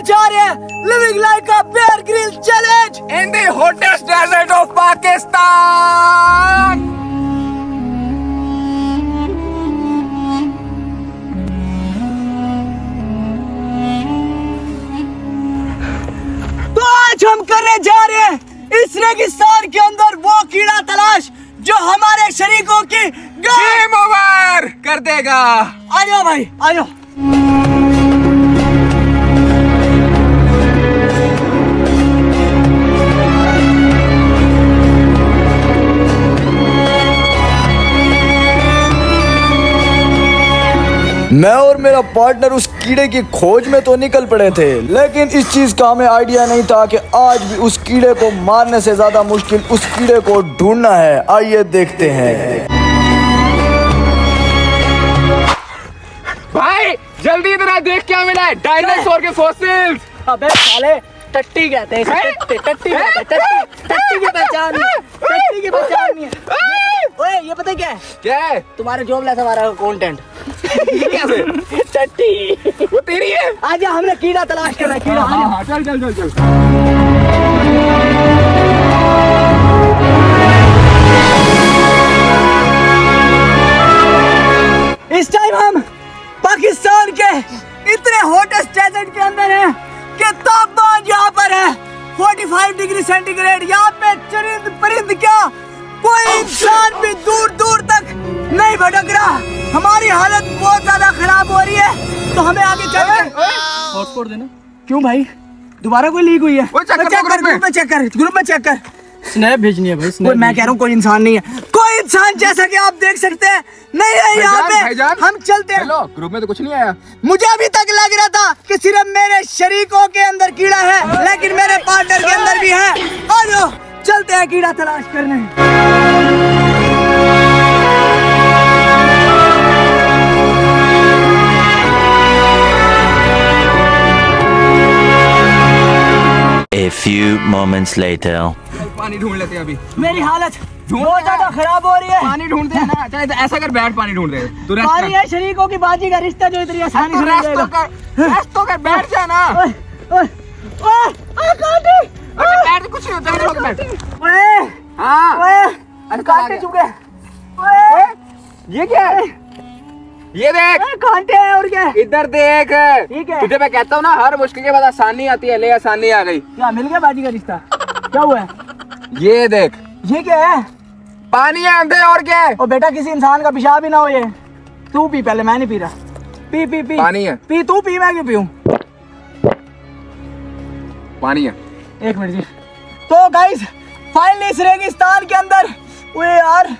जा रहे हैं living like a Bear Grylls challenge in the hottest desert of Pakistan. तो आज हम करने जा रहे हैं इस रेगिस्तान के अंदर वो कीड़ा तलाश जो हमारे शरीकों की गेम ओवर कर देगा। आ जाओ भाई आ जाओ। मैं और मेरा पार्टनर उस कीड़े की खोज में तो निकल पड़े थे, लेकिन इस चीज का हमें आइडिया नहीं था कि आज भी उस कीड़े को मारने से ज्यादा मुश्किल उस कीड़े को ढूंढना है। आइए देखते हैं। भाई जल्दी इधर आ, देख क्या मिला है। डायनासोर के फॉसिल्स। अबे साले टट्टी कहते हैं इसे, टट्टी कहते हैं, टट्टी की पहचान नहीं, टट्टी की पहचान नहीं है। ओए ये पता है क्या है? क्या है? तुम्हारे जॉब लेस हमारा कंटेंट ये कैसे? टट्टी वो तेरी है। आजा हमने कीड़ा तलाश करना है, कीड़ा। हाँ, चल चल चल चल। इस टाइम हम पाकिस्तान के इतने हॉटेस्ट डेजर्ट के अंदर हैं कि तापमान यहाँ पर है 45 डिग्री सेंटीग्रेड। यहाँ पे चरिंद परिंद क्या कोई इंसान भी दूर दूर तक नहीं भटक रहा। हमारी हालत बहुत ज्यादा खराब हो रही है, तो हमें आगे चलकर हॉटस्पॉट देना। क्यों भाई दोबारा कोई लीक हुई है? ग्रुप में चेक कर। स्नैप भेजनी है भाई, स्नैप। मैं कह रहा हूँ कोई इंसान नहीं है, कोई इंसान जैसा कि आप देख सकते हैं नहीं है यहाँ पे। हम चलते हैं। ग्रुप में तो कुछ नहीं आया। मुझे अभी तक लग रहा था कि सिर्फ मेरे शरीकों के अंदर कीड़ा है, लेकिन मेरे पार्टनर के अंदर भी है। और चलते हैं कीड़ा तलाश करने। A few moments later. पानी ढूंढ लेते हैं अभी। मेरी हालत बहुत ज्यादा खराब हो रही है। पानी ढूंढते हैं ना। चल ऐसा कर, बैठ पानी ढूंढ रहे हैं। तू रेस्ट पानी है शरीकों की बाजी का रिश्ता जो इतनी आसानी से रेस्ट तो कर, रेस्ट तो कर, बैठ जा ना। कांटे बैठ, कुछ नहीं होता है, बैठ। हाँ अरे कांटे चुके। ये क्या है? ये देख कांटे हैं और क्या? इधर देख। ठीक है। तुझे मैं कहता हूँ ना, हर मुश्किल के बाद आसानी आती है। ले आसानी आ गई। क्या मिल गया बाजी का रिश्ता? क्या हुआ है? ये देख, ये क्या है? पानी है अंदर, और क्या है? ओ बेटा किसी इंसान का पेशाब ही ना हो ये। तू पी पहले, मैं नहीं पी रहा। P P P. पानी है। पी तू पी, मैं क्यों पीऊं? पानी है। एक मिनट जी। तो गाइस फाइनली इस रेगिस्तान के अंदर, ओए यार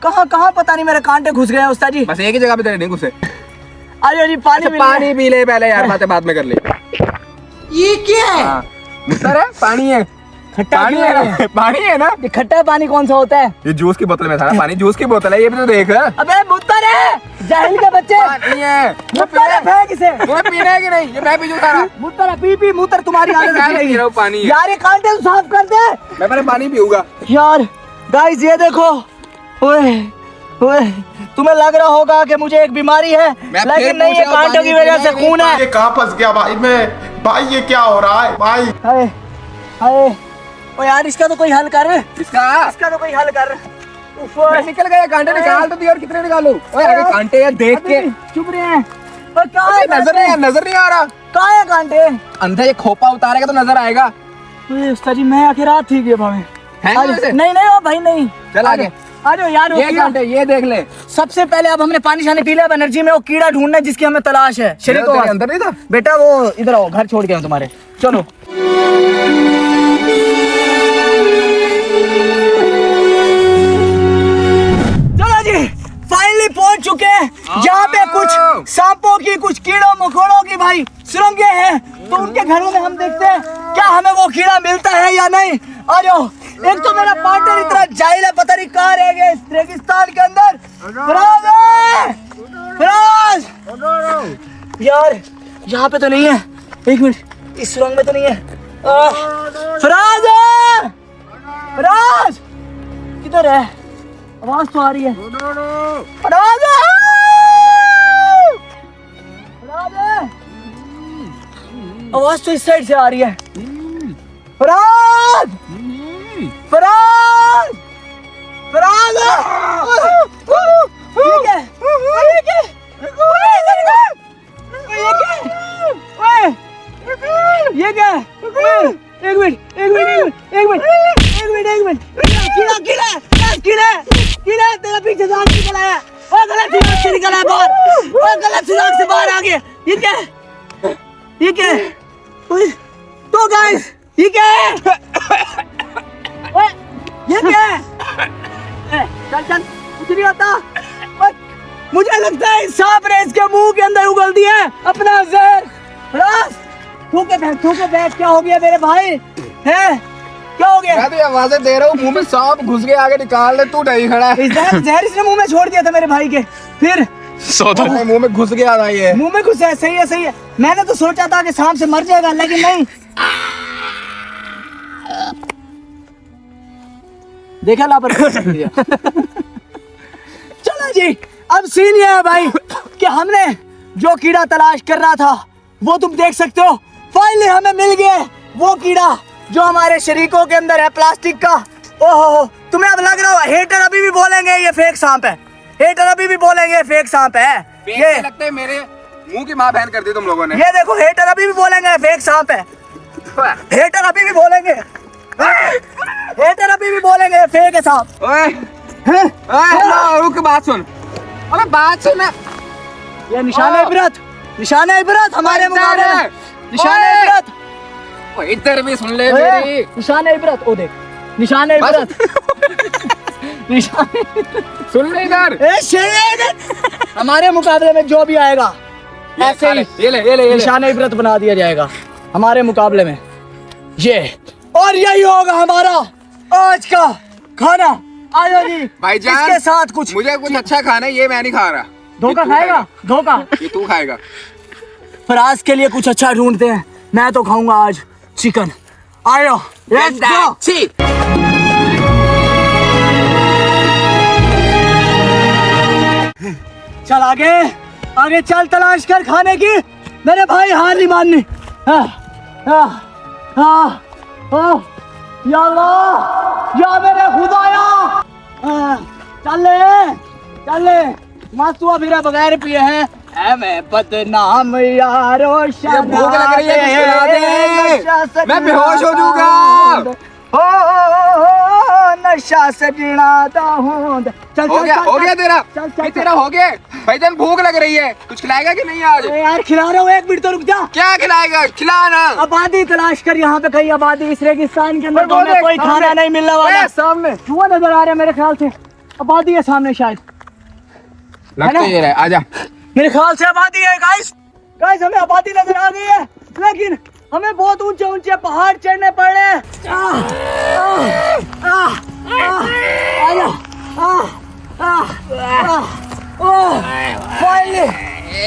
कहाँ कहाँ पता नहीं मेरे कांटे घुस गए हैं उस्ताद जी। बस एक ही जगह पे तेरे नहीं घुसे। अरे जी पानी मिल गया। पानी पी ले पहले यार, बातें बाद में कर ले। ये क्या है? मुत्तर है, पानी है। खट्टा पानी क्यों है ना, पानी है ना। ये खट्टा पानी कौन सा होता है? ये जूस की बोतल में था ना पानी, जूस की बोतल है ये भी तो देख। अबे मुत्तर है, जाहिल के बच्चे। पानी है। मुत्तर है, फेंक इसे। तुम्हें पीना है कि नहीं? ये मैं भी जूस सारा। मुत्तर है, पी पी मुत्तर, तुम्हारी हालत मैं अच्छी पी रहेगी। रहा हूँ, पानी है। यार ये कांटे तो साफ कर दे। मैं पहले पानी पीऊंगा यार गाइस ये देखो, ओए ओए तुम्हें लग रहा होगा कि मुझे एक बीमारी है, लेकिन नहीं, ये कांटों की वजह से खून है। ये कहाँ फंस गया भाई मैं? भाई ये क्या हो रहा है भाई? हाय हाय। ओ यार इसका तो कोई हल कर। इसका तो कोई हल कर। मैं निकल गया, कांटे निकाल तो दिया। और कितने निकालूं? ओए आगे कांटे हैं, देख के चुप रहे हैं। और कहाँ है? नजर नहीं आ रहा। कहाँ है कांटे? अंदर ये खोपा उतारेगा तो नजर आएगा। उस्ताद जी मैं आखिर रात थी भाई। नहीं नहीं ओ भाई नहीं। चल आगे आ जाओ यार। ये कांटे ये देख ले। सबसे पहले अब हमने पानी शानी पी लिया, अब एनर्जी में वो कीड़ा ढूंढना है जिसकी हमें तलाश है। शरीर को अंदर नहीं था बेटा, वो इधर आओ, घर छोड़ के आओ तुम्हारे। चलो चलो जी फाइनली पहुंच चुके हैं जहाँ पे कुछ सांपों की, कुछ कीड़ों मकोड़ों की भाई सुरंगें हैं। तो उनके घरों में हम देखते हैं क्या हमें वो कीड़ा मिलता है या नहीं। आ जाओ। एक तो मेरा पार्टनर इतना जाहिल है, पता नहीं कहाँ रह गए इस रेगिस्तान के अंदर। फराज है, फराज यार यहाँ पे तो नहीं है। एक मिनट, इस सुरंग में तो नहीं है। फराज है, फराज किधर है? आवाज तो आ रही है। फराज है, फराज है। आवाज तो इस साइड से आ रही है। फराज, फराज, फराज, ये क्या? ये क्या? ये क्या? एक मिनट, एक मिनट, एक मिनट, एक मिनट, एक मिनट। कीड़ा, कीड़ा, कीड़ा, कीड़ा तेरा पीछे से आग निकल आया। वो गलत सुराग से निकला है बाहर। वो गलत सुराग से बाहर आ गया। ये क्या? ये क्या? तो गाइस, ये क्या है? ओए, ये क्या है? चल चल, कुछ नहीं होता। मुझे लगता है इस सांप ने इसके मुंह के अंदर उगल दिया है अपना जहर। रास, थूके फेंक, क्या हो गया मेरे भाई? हैं? क्या हो गया? मैं तो आवाजें दे रहा हूँ, मुंह में सांप घुस गया, आगे निकाल ले, तू नहीं खड़ा है। जहर इसने मुंह में छोड़ दिया था मेरे भाई के। फिर मुंह में घुस गया था ये। मुंह में घुसा है। सही है, सही है। मैंने तो सोचा था कि सांप से मर जाएगा, लेकिन नहीं। देखा लापरवाही। चलो जी, अब सीन ये है भाई कि हमने जो कीड़ा तलाश कर रहा था वो तुम देख सकते हो, फाइनली हमें मिल गया वो कीड़ा जो हमारे शरीकों के अंदर है प्लास्टिक का। ओहो, तुम्हें अब लग रहा होगा हेटर अभी भी बोलेंगे ये फेक सांप है। हेटर अभी भी बोलेंगे फेक सांप है। ये लगता है मेरे मुंह की माँ बहन कर दी तुम लोगों ने। ये देखो, हेटर अभी भी बोलेंगे फेक सांप है। हेटर अभी भी बोलेंगे, हेटर अभी भी बोलेंगे फेक है सांप। ओए, रुक, बात सुन। अबे बात सुन। ये निशान इबरत, निशान इबरत हमारे मुकाबले में। निशान इबरत, इधर भी सुन ले मेरी। निशान इबरत। ओ देख, निशान इबरत। निशान सुन ले इधर। हमारे मुकाबले में जो भी आएगा ऐसे ही ये निशान इबरत बना दिया जाएगा हमारे मुकाबले में। ये और यही होगा हमारा आज का खाना। आयो जी भाईजान, इसके साथ कुछ मुझे कुछ अच्छा खाना है, ये मैं नहीं खा रहा। धोखा खाएगा, धोखा। ये तू खाएगा। फराज के लिए कुछ अच्छा ढूंढते हैं। मैं तो खाऊंगा आज चिकन। आयो, लेट्स गो। चल आगे, आगे चल, तलाश कर खाने की। मेरे भाई हार नहीं माननी। या अल्लाह, या मेरे खुदाया। चल ले, चल ले। मस्त हुआ फिर बगैर पिए हैं। मैं बदनाम यारो, भूख लग रही है, कुछ खिला दे। मैं बेहोश हो जाऊंगा। नशा सजना दाऊद। चल हो गया तेरा। तेरा हो गया। भाईजान भूख लग रही है, कुछ खिलाएगा कि नहीं आज? यार खिला रहा हूँ, एक मिनट तो रुक जा। क्या खिलाएगा? खिला ना। आबादी तलाश कर, यहाँ पे कहीं आबादी। इस रेगिस्तान के अंदर तुम्हें कोई खाना नहीं मिलने वाला। सामने धुआं नजर आ रहा है मेरे ख्याल से। आबादी है सामने शायद, लगता है ये रहा। आजा, मेरे ख्याल से आबादी है। गाइस, गाइस हमें आबादी नजर आ गई है, लेकिन हमें बहुत ऊंचे ऊंचे पहाड़ चढ़ने पड़ रहे हैं।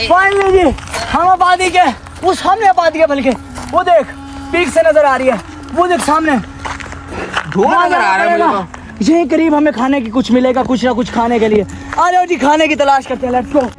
फाइनली जी हम आबादी के, उस सामने आबादी है, बल्कि वो देख पीक से नजर आ रही है। वो देख सामने धुआं नजर आ रहा है मुझे तो। यही करीब हमें खाने की कुछ मिलेगा, कुछ ना कुछ खाने के लिए। आ जाओ जी, खाने की तलाश करते हैं। लेट्स गो।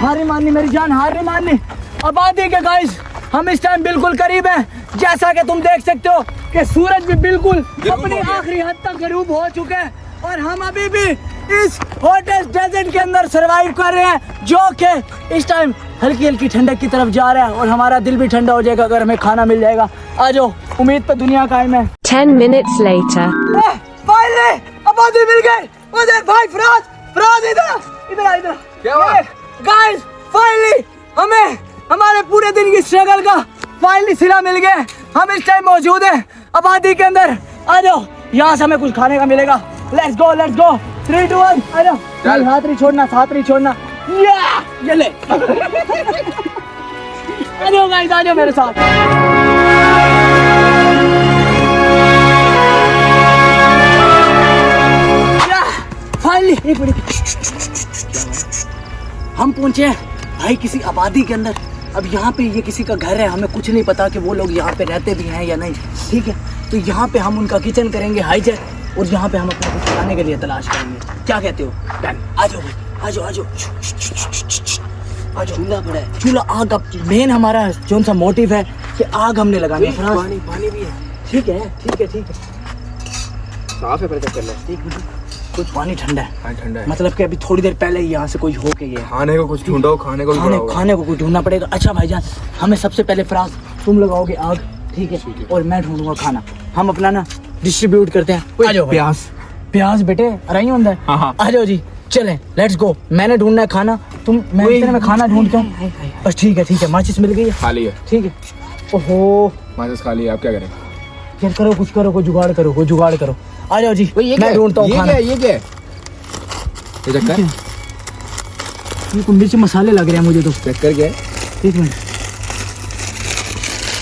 हार नहीं माननी मेरी जान, हार नहीं माननी। आबादी के गाइस, हम इस टाइम बिल्कुल करीब हैं। जैसा कि तुम देख सकते हो कि सूरज भी बिल्कुल अपनी आखिरी हद तक गरूब हो चुके हैं, और हम अभी भी इस हॉटेस्ट डेजर्ट के अंदर सरवाइव कर रहे हैं, जो कि इस टाइम हल्की हल्की ठंडक की तरफ जा रहा है। और हमारा दिल भी ठंडा हो जाएगा अगर हमें खाना मिल जाएगा। आ जाओ, उम्मीद पे दुनिया कायम है। 10 minutes later. फाइनली आबादी मिल गई। वो देख भाई, फराज, फराज इधर इधर इधर। क्या हुआ? गाइस फाइनली हमें हमारे पूरे दिन की स्ट्रगल का फाइनली सिला मिल गया। हम इस टाइम मौजूद हैं आबादी के अंदर। आ जाओ, यहाँ से हमें कुछ खाने का मिलेगा। Let's go, let's go. 3, 2, 1 आ जाओ। हाथ नहीं छोड़ना, हाथ नहीं छोड़ना। ये ले। आ जाओ गाइस, आ जाओ मेरे साथ। फाइनली एक मिनट, हम पहुंचे भाई किसी आबादी के अंदर। अब यहाँ पे ये किसी का घर है, हमें कुछ नहीं पता कि वो लोग यहाँ पे रहते भी हैं या नहीं। ठीक है, तो यहाँ पे हम उनका किचन करेंगे हाईजैक और यहाँ पे हम अपना कुछ खाने के लिए तलाश करेंगे। क्या कहते हो? डन। आ जाओ भाई, आ जाओ आ जाओ आ जाओ। चूल्हा पड़ा है, चूल्हा। आग का मेन हमारा जो सा मोटिव है कि आग हमने लगानी है। पानी पानी भी है। ठीक है ठीक है ठीक है। साफ है, पर चेक कर ले। एक मिनट, कुछ पानी ठंडा है। हाँ ठंडा है। मतलब कि अभी थोड़ी देर पहले ही यहाँ से कोई होके गया। खाने को कुछ ढूंढो, खाने को भी बड़ा होगा। खाने को कुछ ढूंढना पड़ेगा। अच्छा भाईजान, हमें सबसे पहले फराज तुम लगाओगे आग, ठीक है, और मैं ढूंढूंगा खाना। हम अपना ना डिस्ट्रीब्यूट करते हैं। आ जाओ भाई। प्याज प्याज बेटे रही अंदर। हाँ, हाँ। आ जाओ जी, चलें, लेट्स गो। मैंने ढूंढना है खाना, मैं इतने में खाना ढूंढता हूँ। बस ठीक है, माचिस मिल गई है। खाली है, ठीक है। ओहो माचिस खाली है, आप क्या करें? यार करो कुछ, करो कोई जुगाड़ करो, कोई जुगाड़ करो। आ जाओ जी, मैं ढूंढता हूँ खाना। ये क्या है? ये चक्कर? ये कुछ मिर्च मसाले लग रहे हैं मुझे तो। चक्कर क्या है? एक मिनट,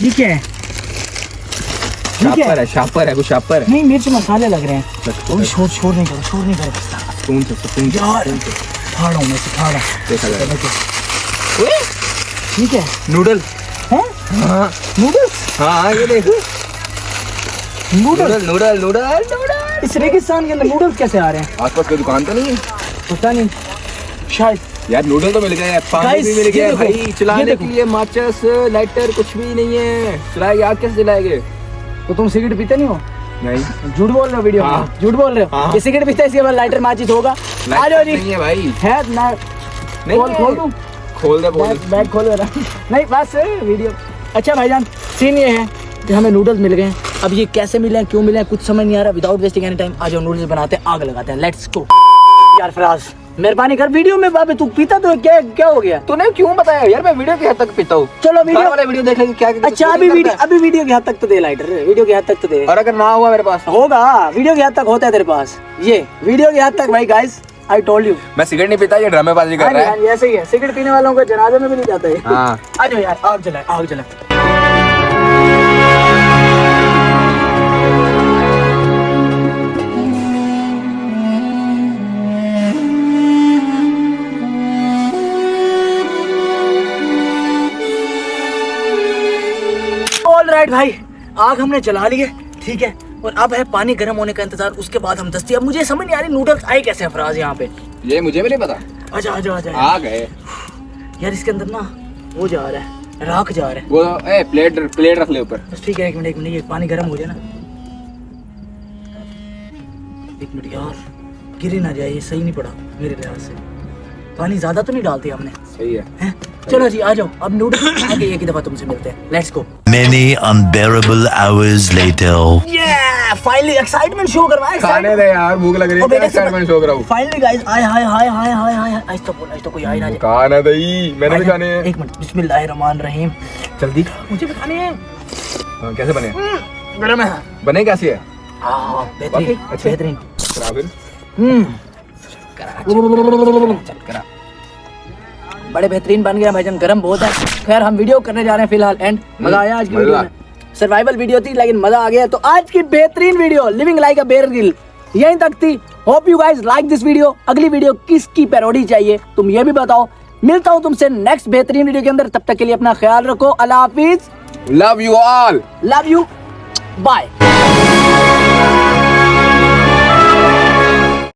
ये क्या है? शापर है, शापर है, कुछ शापर है। नहीं, मिर्च मसाले लग रहे हैं। ओए शोर नहीं करो, शोर नहीं करो। सुन से यार फाड़ा हूँ मैं, फाड़ा। देखा जाए। ठीक है। नूडल। हैं? हाँ नूडल्स? हाँ, ये देखो। नूडल्स? Noodle noodle noodle. इस रेगिस्तान के अंदर नूडल्स कैसे आ रहे हैं? आसपास कोई दुकान तो नहीं है? पता नहीं, शायद। यार नूडल तो मिल गए, पानी Guys, भी मिल ये गया देखो, भाई। ये चलाने देखो। के लिए माचिस, लाइटर कुछ भी नहीं है। चलाएंगे, आग कैसे जलाएंगे? तो तुम सिगरेट पीते नहीं हो? नहीं, झूठ बोल रहे हो वीडियो में। हाँ। झूठ बोल रहे हो। हाँ। ये सिगरेट पीते हैं, इसके बाद लाइटर माचिस होगा। आ जाओ जी। नहीं है भाई। है ना? नहीं खोल दूं? खोल दे, बोल। बैग खोल रहा। नहीं बस वीडियो। अच्छा भाईजान, सीन ये है कि हमें नूडल्स मिल गए हैं। अब ये कैसे मिले हैं, क्यों मिले हैं, कुछ समझ नहीं आ रहा। विदाउट वेस्टिंग एनी टाइम आ जाओ, नूडल्स बनाते हैं, आग लगाते हैं। लेट्स गो। यार फराज, मेहरबानी कर, वीडियो में बाबे तू पीता तो क्या हो गया? तूने क्यों बताया यार? मैं वीडियो के हद तक पीता हूँ। चलो वीडियो वाला वीडियो देखेंगे क्या? अच्छा अभी वीडियो के हद तक तो दे लाइटर, वीडियो के हद तक तो दे। और अगर ना हुआ मेरे पास? होगा, वीडियो के हद तक होता है तेरे पास। ये वीडियो के हद तक भाई। Guys I told you. मैं सिगरेट नहीं पीता, ये ड्रामेबाजी कर रहा है। ऐसे ही है, सिगरेट पीने वालों को जनाजे में भी नहीं जाता है। हाँ। आ जाओ यार, आग जलाए, आग जलाए। ऑलराइट भाई, आग हमने जला ली है, ठीक है, और अब है पानी गर्म होने का इंतजार। उसके बाद हम दस्ती। अब मुझे समझ नहीं आ रही नूडल्स आए कैसे फराज यहाँ पे। ये मुझे भी नहीं पता। आजा आजा आजा आ गए यार। इसके अंदर ना वो जा रहा है, राख जा रहा है। वो। प्लेट रख ले ऊपर। बस ठीक है, एक मिनट, ये पानी गर्म हो जाए ना। एक मिनट यार, गिर ही ना जाए, ये सही नहीं पड़ा मेरे लिहाज से। पानी ज्यादा तो नहीं डालते हमने, सही है। हैं? चलो जी आ जाओ, अब नूडल्स आगे एक ही दफा तुमसे मिलते हैं। Let's go. Many unbearable hours later. ये फाइनली एक्साइटमेंट शो करवाया। खाने दे यार, भूख लग रही है। एक्साइटमेंट शो कराऊं? फाइनली गाइस, आय हाय हाय हाय हाय हाय। आज तो कोई आए ना जाए। खाना दही मैंने भी खाने हैं। एक मिनट, बिस्मिल्लाहिर्रहमानिर्रहीम। जल्दी। मुझे भी खाने हैं। हाँ, कैसे बने? गरम है। बने कैसे है? हाँ बेहतरीन, वाकई? अच्छे? बेहतरीन। करा फिर। करा। बड़े बेहतरीन बन गया भाईजान, गरम बहुत है। खैर हम वीडियो करने जा रहे हैं फिलहाल। एंड मजा आया आज की वीडियो में। सर्वाइवल वीडियो थी लेकिन मजा आ गया। तो आज की बेहतरीन video living like a Bear Grill यहीं तक थी। Hope you guys like this video. अगली वीडियो किसकी पैरोडी चाहिए तुम ये भी बताओ। मिलता हूँ तुमसे नेक्स्ट बेहतरीन वीडियो के अंदर। तब तक के लिए अपना ख्याल रखो। अल्लाह हाफिज। Love you all. Love you. Bye.